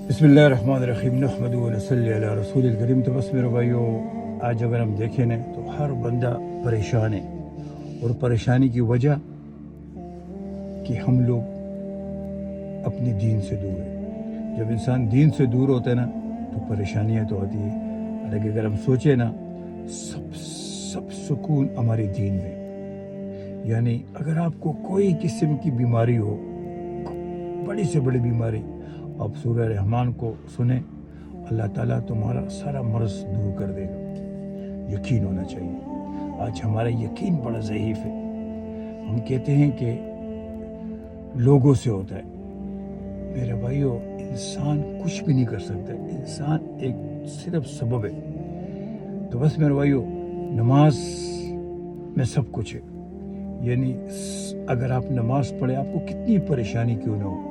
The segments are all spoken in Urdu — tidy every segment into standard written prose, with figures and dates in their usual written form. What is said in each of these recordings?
بسم اللہ الرحمن الرحیم نحمد و نصلی علی رسول الکریم۔ تو بس میرے بھائیو، آج اگر ہم دیکھیں نا تو ہر بندہ پریشان ہے، اور پریشانی کی وجہ کہ ہم لوگ اپنے دین سے دور ہیں۔ جب انسان دین سے دور ہوتا ہے نا تو پریشانیاں تو آتی ہیں، لیکن اگر ہم سوچیں نا سب سکون ہمارے دین میں۔ یعنی اگر آپ کو کوئی قسم کی بیماری ہو، بڑی سے بڑی بیماری، آپ سورہ رحمان کو سنیں، اللہ تعالیٰ تمہارا سارا مرض دور کر دے گا۔ یقین ہونا چاہیے۔ آج ہمارا یقین بڑا ضعیف ہے۔ ہم کہتے ہیں کہ لوگوں سے ہوتا ہے۔ میرے بھائیو، انسان کچھ بھی نہیں کر سکتا، انسان ایک صرف سبب ہے۔ تو بس میرے بھائیو، نماز میں سب کچھ ہے۔ یعنی اگر آپ نماز پڑھیں، آپ کو کتنی پریشانی کیوں نہ ہو،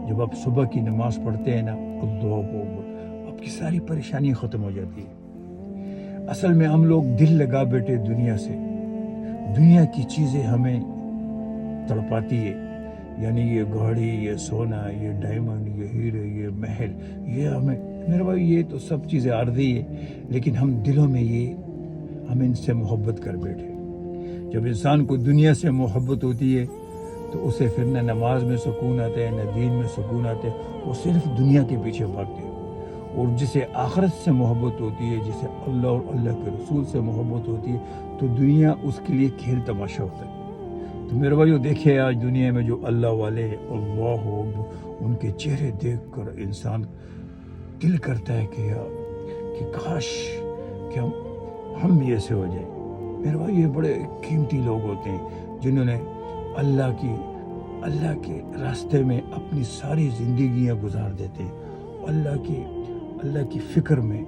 جب آپ صبح کی نماز پڑھتے ہیں نا، اللہ اکبر، آپ کی ساری پریشانی ختم ہو جاتی ہے۔ اصل میں ہم لوگ دل لگا بیٹھے دنیا سے، دنیا کی چیزیں ہمیں تڑپاتی ہے۔ یعنی یہ گاڑی، یہ سونا، یہ ڈائمنڈ، یہ ہیرے، یہ محل، یہ ہمیں، میرے بھائی، یہ تو سب چیزیں عارضی ہے، لیکن ہم دلوں میں ہم ان سے محبت کر بیٹھے۔ جب انسان کو دنیا سے محبت ہوتی ہے تو اسے پھر نہ نماز میں سکون آتا ہے، نہ دین میں سکون آتا ہے، وہ صرف دنیا کے پیچھے بھاگتے ہیں۔ اور جسے آخرت سے محبت ہوتی ہے، جسے اللہ اور اللہ کے رسول سے محبت ہوتی ہے، تو دنیا اس کے لیے کھیل تماشا ہوتا ہے۔ تو میرے بھائیو، دیکھیں آج دنیا میں جو اللہ والے ہیں، اللہ اکبر، ان کے چہرے دیکھ کر انسان دل کرتا ہے کہ کاش کہ ہم بھی ایسے ہو جائیں۔ میرے بھائی، یہ بڑے قیمتی لوگ ہوتے ہیں جنہوں نے اللہ کے راستے میں اپنی ساری زندگیاں گزار دیتے ہیں۔ اللہ کی فکر میں،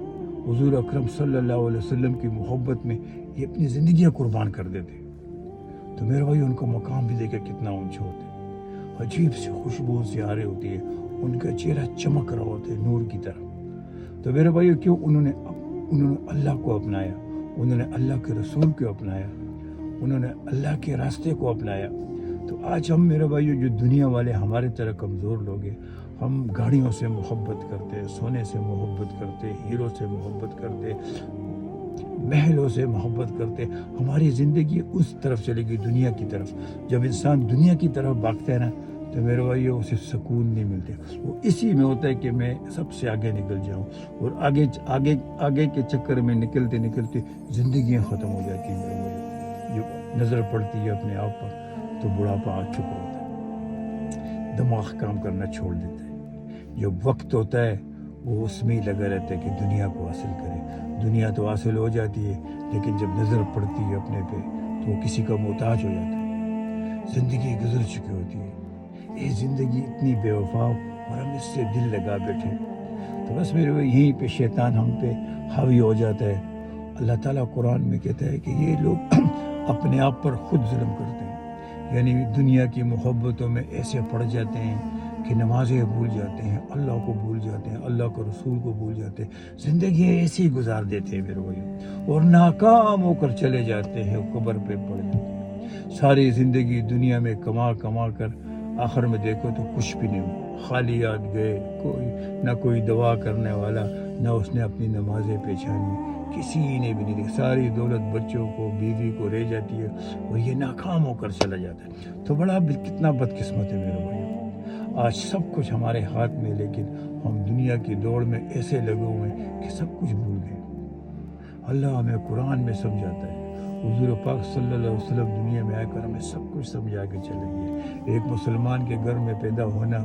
حضور اکرم صلی اللہ علیہ وسلم کی محبت میں یہ اپنی زندگیاں قربان کر دیتے ہیں۔ تو میرے بھائی، ان کا مقام بھی دیکھے کتنا اونچا ہوتا ہے، عجیب سی خوشبو سی آ رہی ہوتی ہے، ان کا چہرہ چمک رہا ہوتا ہے نور کی طرح۔ تو میرے بھائی، کیوں انہوں نے اللہ کو اپنایا، انہوں نے اللہ کے رسول کو اپنایا، انہوں نے اللہ کے راستے کو اپنایا۔ تو آج ہم، میرے بھائیو، جو دنیا والے ہمارے طرح کمزور لوگ ہیں، ہم گاڑیوں سے محبت کرتے، سونے سے محبت کرتے، ہیرو سے محبت کرتے، محلوں سے محبت کرتے، ہماری زندگی اس طرف چلے گی، دنیا کی طرف۔ جب انسان دنیا کی طرف بھاگتا ہے نا تو میرے بھائیو، اسے سکون نہیں ملتے۔ وہ اسی میں ہوتا ہے کہ میں سب سے آگے نکل جاؤں، اور آگے کے چکر میں نکلتے نکلتے زندگیاں ختم ہو جاتی ہیں۔ میرے بھائیو، جو نظر پڑتی ہے اپنے آپ پر تو بڑھاپا آ چکا ہوتا ہے، دماغ کام کرنا چھوڑ دیتا ہے۔ جو وقت ہوتا ہے وہ اس میں ہی لگا رہتا ہے کہ دنیا کو حاصل کرے۔ دنیا تو حاصل ہو جاتی ہے، لیکن جب نظر پڑتی ہے اپنے پہ تو وہ کسی کا محتاج ہو جاتا ہے۔ زندگی گزر چکی ہوتی ہے، یہ زندگی اتنی بے وفا، اور ہم اس سے دل لگا بیٹھے۔ تو بس میرے یہیں پہ شیطان ہم پہ حاوی ہو جاتا ہے۔ اللہ تعالیٰ قرآن میں کہتا ہے کہ یہ لوگ اپنے آپ پر خود ظلم کرتے ہیں۔ یعنی دنیا کی محبتوں میں ایسے پڑ جاتے ہیں کہ نمازیں بھول جاتے ہیں، اللہ کو بھول جاتے ہیں، اللہ کے رسول کو بھول جاتے ہیں، زندگی ایسی ہی گزار دیتے ہیں میرے بھائیو، اور ناکام ہو کر چلے جاتے ہیں، قبر پہ پڑ جاتے ہیں۔ ساری زندگی دنیا میں کما کر آخر میں دیکھو تو کچھ بھی نہیں ہوا، خالی یاد گئے، نہ کوئی دعا کرنے والا، نہ اس نے اپنی نمازیں پہچانی، کسی نے بھی نہیں دیکھا۔ ساری دولت بچوں کو، بیوی کو رہ جاتی ہے، اور یہ ناکام ہو کر چلا جاتا ہے۔ تو کتنا بدقسمت ہے میرے بھائی، آج سب کچھ ہمارے ہاتھ میں، لیکن ہم دنیا کی دوڑ میں ایسے لگے ہوئے ہیں کہ سب کچھ بھول گئے۔ اللہ ہمیں قرآن میں سمجھاتا ہے، حضور پاک صلی اللہ علیہ وسلم دنیا میں آ کر ہمیں سب کچھ سمجھا کے چلے گئے۔ ایک مسلمان کے گھر میں پیدا ہونا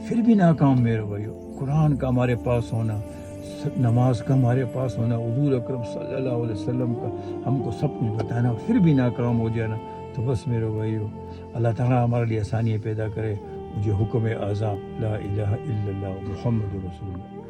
پھر بھی ناکام میرے بھائیو، قرآن کا ہمارے پاس ہونا، نماز کا ہمارے پاس ہونا، حضور اکرم صلی اللہ علیہ وسلم کا ہم کو سب کچھ بتانا، پھر بھی ناکام ہو جانا، تو بس میرے بھائیو، اللہ تعالیٰ ہمارے لیے آسانیاں پیدا کرے۔ مجھے حکم اعظم لا الہ الا اللہ محمد رسول اللہ۔